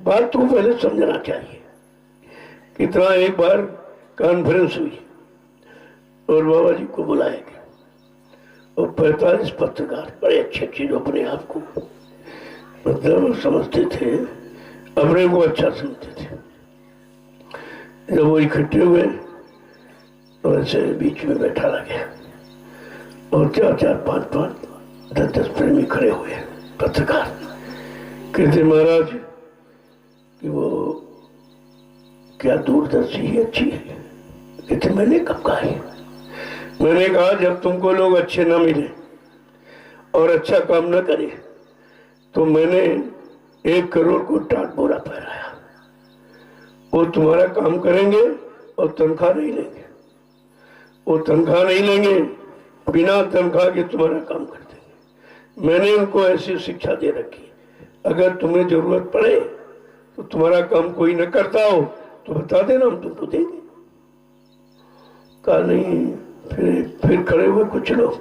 बात को पहले समझना चाहिए। कितना एक बार कॉन्फ्रेंस हुई और बाबा जी को बुलाया गया और 45 पत्रकार, बड़े अच्छे चीज अपने आप को मतलब समझते थे, अपने को अच्छा समझते थे। जब वो इकट्ठे हुए तो ऐसे बीच में बैठा रह गया और 4-4, 5-5, 10-10 प्रेमी खड़े हुए पत्रकार। कहते महाराज कि वो क्या दूरदर्शी ही अच्छी है? कहते मैंने कब कहा है? मैंने कहा जब तुमको लोग अच्छे ना मिले और अच्छा काम न करे तो मैंने 1 करोड़ को टाट बोरा पहराया। वो तुम्हारा काम करेंगे और तनख्वाह नहीं लेंगे, वो तनख्वाह नहीं लेंगे, बिना तनख्वाह के तुम्हारा काम कर देंगे। मैंने उनको ऐसी शिक्षा दे रखी, अगर तुम्हें जरूरत पड़े तो तुम्हारा काम कोई न करता हो तो बता देना, हम तुमको देंगे। कहा नहीं। फिर खड़े हुए कुछ लोग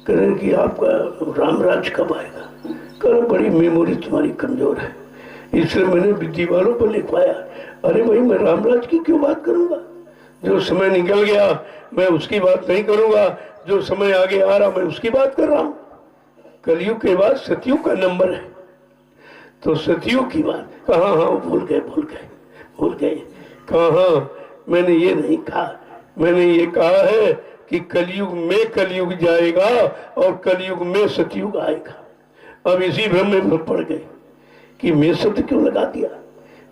कह रहे कि आपका रामराज कब आएगा? कह बड़ी मेमोरी तुम्हारी कमजोर है, इसलिए मैंने दीवारों पर लिखवाया। अरे भाई मैं रामराज की क्यों बात करूंगा? जो समय निकल गया मैं उसकी बात नहीं करूंगा, जो समय आगे आ रहा मैं उसकी बात कर रहा हूं। कलयुग के बाद सतयुग का नंबर है, तो सतयुग की बात कहा। हाँ भूल गए। कहा हाँ मैंने ये नहीं कहा, मैंने ये कहा है कि कलयुग में कलयुग जाएगा और कलयुग में सतयुग आएगा। अब इसी भ्रम में पड़ गए कि मैं सत्य क्यों लगा दिया,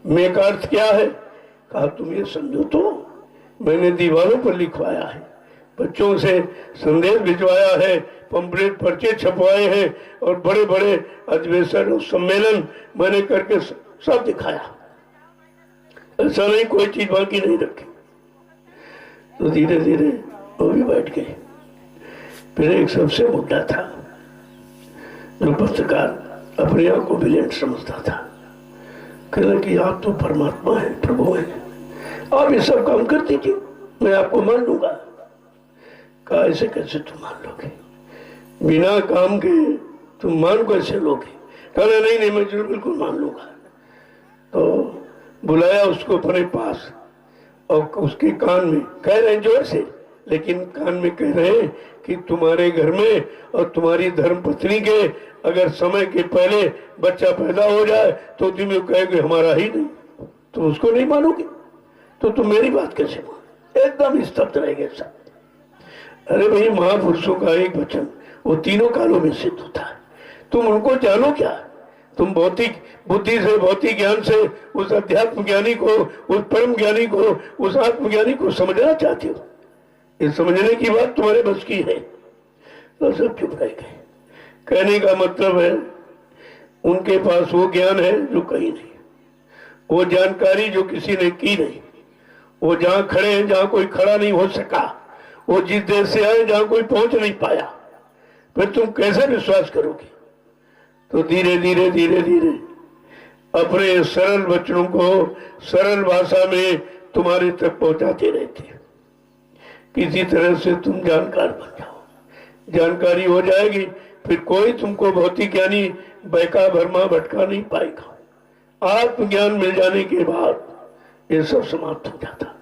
मैं का अर्थ क्या है? कहा तुम ये समझो तो मैंने दीवारों पर लिखवाया है, बच्चों से संदेश भिजवाया है, पंपलेट पर्चे छपवाए हैं और बड़े बड़े अधिवेशन और सम्मेलन मैंने करके सब दिखाया। ऐसा नहीं कोई चीज बाकी नहीं रखी। तो धीरे धीरे वो भी बैठ गए। फिर एक सबसे बुढ़ा था जो पत्रकार अपने आप को ब्रिलियंट समझता था, कहने कि आप तो परमात्मा है, प्रभु है, आप ये सब काम कर दीजिए, मैं आपको मान लूंगा। कहा ऐसे कैसे तुम मान लोगे? बिना काम के तुम मान कैसे लोगे? कहना नहीं मैं जरूर बिल्कुल मान लूंगा। तो बुलाया उसको अपने पास और उसके कान में कह रहे हैं जोर से, लेकिन कान में कह रहे हैं कि तुम्हारे घर में और तुम्हारी धर्म पत्नी के अगर समय के पहले बच्चा पैदा हो जाए तो तुम कहोगे हमारा ही नहीं, तुम उसको नहीं मानोगे तो तुम मेरी बात कैसे मानो? एकदम स्तब्ध रह गए सब। अरे भाई महापुरुषों का एक वचन वो तीनों कालों में सिद्ध होता है, तुम उनको जानो क्या? तुम भौतिक बुद्धि से, भौतिक ज्ञान से उस अध्यात्म ज्ञानी को, उस परम ज्ञानी को, उस आत्मज्ञानी को समझना चाहते हो। ये समझने की बात तुम्हारे बस की है। तो सब चुप रह गए। कहने का मतलब है उनके पास वो ज्ञान है जो कहीं नहीं, वो जानकारी जो किसी ने की नहीं, वो जहां खड़े हैं जहां कोई खड़ा नहीं हो सका, वो जिस देश से आए जहां कोई पहुंच नहीं पाया, फिर तुम कैसे विश्वास करोगे? तो धीरे धीरे धीरे धीरे अपने सरल वचनों को सरल भाषा में तुम्हारे तक पहुंचाते रहते हैं। किसी तरह से तुम जानकार बन जाओ, जानकारी हो जाएगी, फिर कोई तुमको भौतिक ज्ञानी बहका भरमा भटका नहीं पाएगा। आत्मज्ञान मिल जाने के बाद ये सब समाप्त हो जाता।